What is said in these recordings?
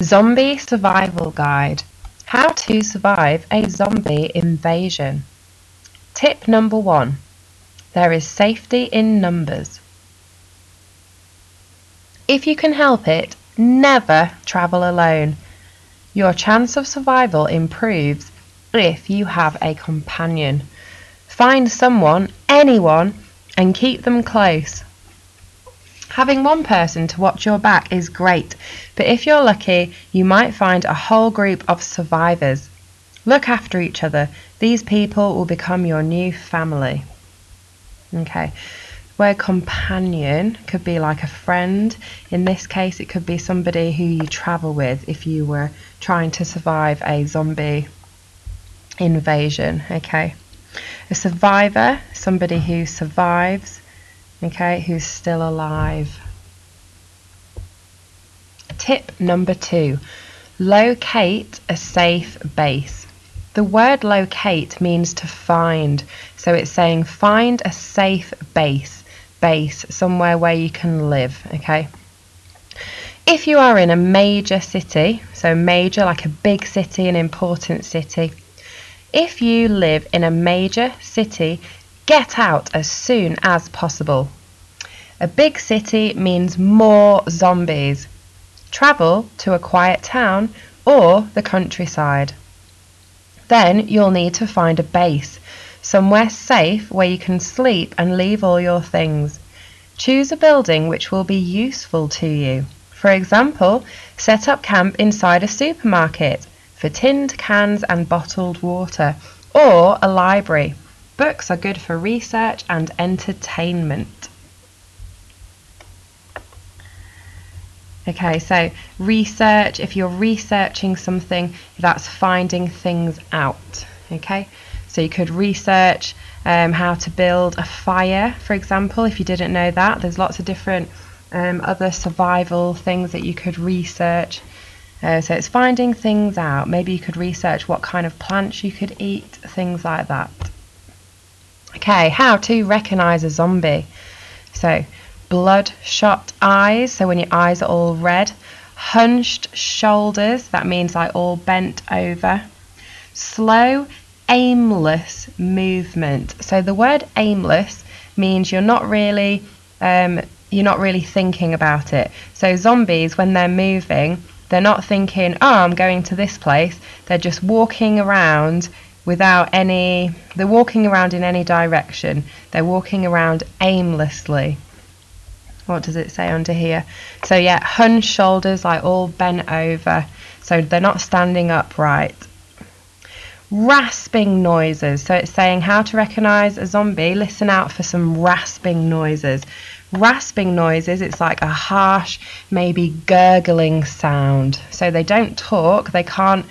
Zombie Survival Guide. How to survive a zombie invasion. Tip number 1. There is safety in numbers. If you can help it, never travel alone. Your chance of survival improves if you have a companion. Find someone, anyone, and keep them close. Having one person to watch your back is great, but if you're lucky, you might find a whole group of survivors. Look after each other. These people will become your new family. Okay, word companion could be like a friend. In this case, it could be somebody who you travel with if you were trying to survive a zombie invasion. Okay, a survivor, somebody who survives. Okay, who's still alive. Tip number 2. Locate a safe base. The word locate means to find, so it's saying find a safe base, somewhere where you can live. Okay, if you are in a major city, so major like a big city, an important city, if you live in a major city, get out as soon as possible. A big city means more zombies. Travel to a quiet town or the countryside. Then you'll need to find a base, somewhere safe where you can sleep and leave all your things. Choose a building which will be useful to you. For example, set up camp inside a supermarket for tinned cans and bottled water, or a library. Books are good for research and entertainment. Okay, so research, if you're researching something, that's finding things out. Okay, so you could research how to build a fire, for example, if you didn't know that. There's lots of different other survival things that you could research. So it's finding things out. Maybe you could research what kind of plants you could eat, things like that. Okay, how to recognize a zombie. So bloodshot eyes, so when your eyes are all red. Hunched shoulders, that means like all bent over. Slow, aimless movement. So the word aimless means you're not really thinking about it. So zombies, when they're moving, they're not thinking, oh, I'm going to this place. They're just walking around they're walking around in any direction. They're walking around aimlessly. What does it say under here? So yeah, hunched shoulders, like all bent over. So they're not standing upright. Rasping noises. So it's saying how to recognize a zombie. Listen out for some rasping noises. Rasping noises, it's like a harsh, maybe gurgling sound. So they don't talk, they can't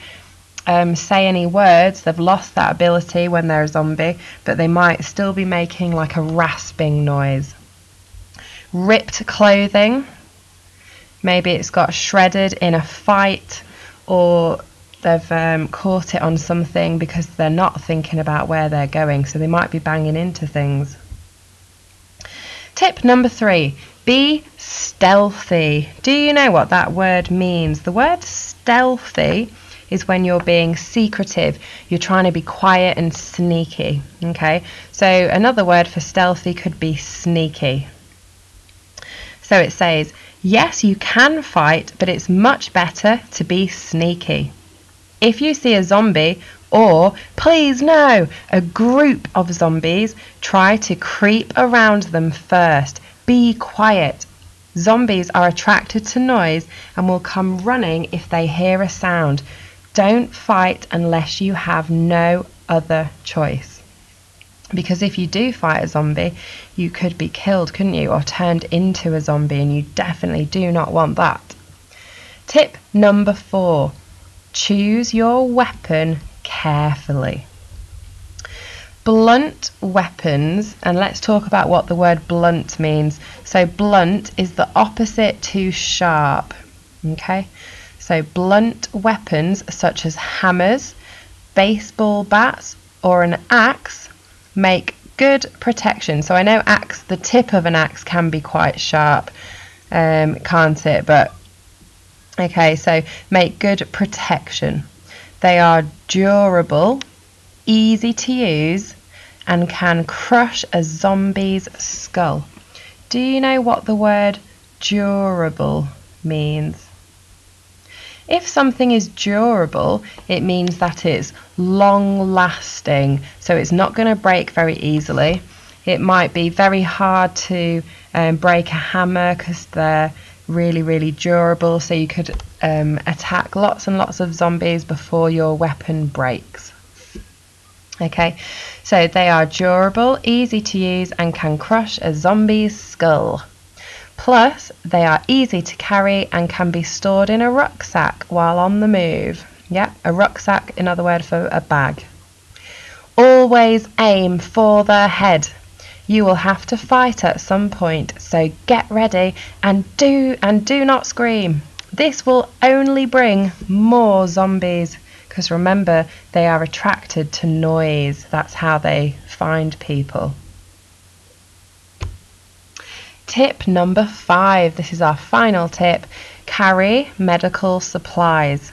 say any words. They've lost that ability when they're a zombie, but they might still be making like a rasping noise. Ripped clothing, maybe it's got shredded in a fight, or they've caught it on something because they're not thinking about where they're going, so they might be banging into things. Tip number 3, be stealthy. Do you know what that word means? The word stealthy is when you're being secretive, you're trying to be quiet and sneaky. Okay, so another word for stealthy could be sneaky. So it says, yes, you can fight, but it's much better to be sneaky. If you see a zombie, or, please no, a group of zombies, try to creep around them first. Be quiet. Zombies are attracted to noise and will come running if they hear a sound. Don't fight unless you have no other choice. Because if you do fight a zombie, you could be killed, couldn't you? Or turned into a zombie, and you definitely do not want that. Tip number 4. Choose your weapon carefully. Blunt weapons, and let's talk about what the word blunt means. So blunt is the opposite to sharp. Okay, so blunt weapons such as hammers, baseball bats, or an axe make good protection. So I know the tip of an axe can be quite sharp, can't it? But Okay, so make good protection. They are durable, easy to use, and can crush a zombie's skull. Do you know what the word durable means? If something is durable, it means that it's long lasting, so it's not going to break very easily. It might be very hard to break a hammer because they're really, really durable, so you could attack lots and lots of zombies before your weapon breaks. Okay, so they are durable, easy to use, and can crush a zombie's skull. Plus, they are easy to carry and can be stored in a rucksack while on the move. Yeah, a rucksack, another word for a bag. Always aim for the head. You will have to fight at some point, so get ready and do not scream. This will only bring more zombies, because remember, they are attracted to noise. That's how they find people. Tip number 5, this is our final tip, carry medical supplies.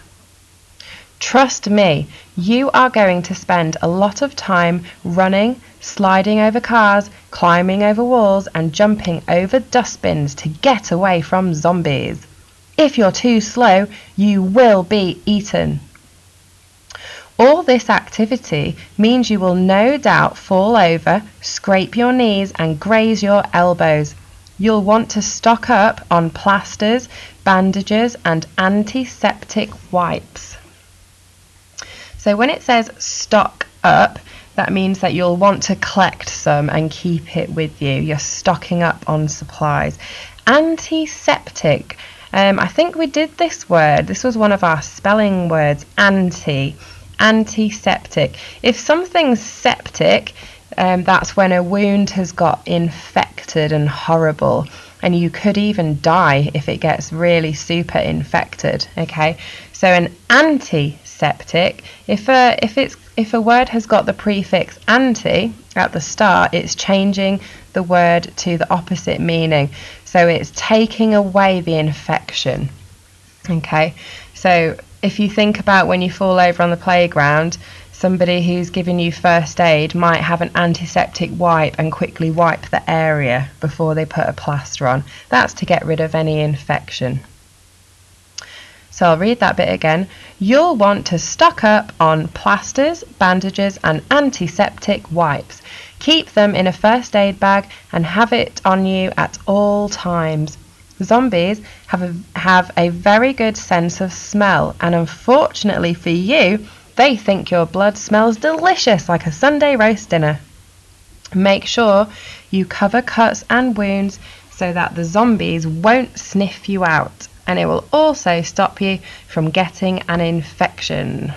Trust me, you are going to spend a lot of time running, sliding over cars, climbing over walls, and jumping over dustbins to get away from zombies. If you're too slow, you will be eaten. All this activity means you will no doubt fall over, scrape your knees, and graze your elbows. You'll want to stock up on plasters, bandages, and antiseptic wipes. So when it says stock up, that means that you'll want to collect some and keep it with you. You're stocking up on supplies. Antiseptic. I think we did this word. This was one of our spelling words. Antiseptic. If something's septic, that's when a wound has got infected and horrible, and you could even die if it gets really super infected. Okay, so an antiseptic, if a word has got the prefix anti at the start, it's changing the word to the opposite meaning, so it's taking away the infection. Okay, so if you think about when you fall over on the playground, somebody who's giving you first aid might have an antiseptic wipe and quickly wipe the area before they put a plaster on. That's to get rid of any infection. So I'll read that bit again. You'll want to stock up on plasters, bandages, and antiseptic wipes. Keep them in a first aid bag and have it on you at all times. Zombies have a very good sense of smell, and unfortunately for you, they think your blood smells delicious like a Sunday roast dinner. Make sure you cover cuts and wounds so that the zombies won't sniff you out, and it will also stop you from getting an infection.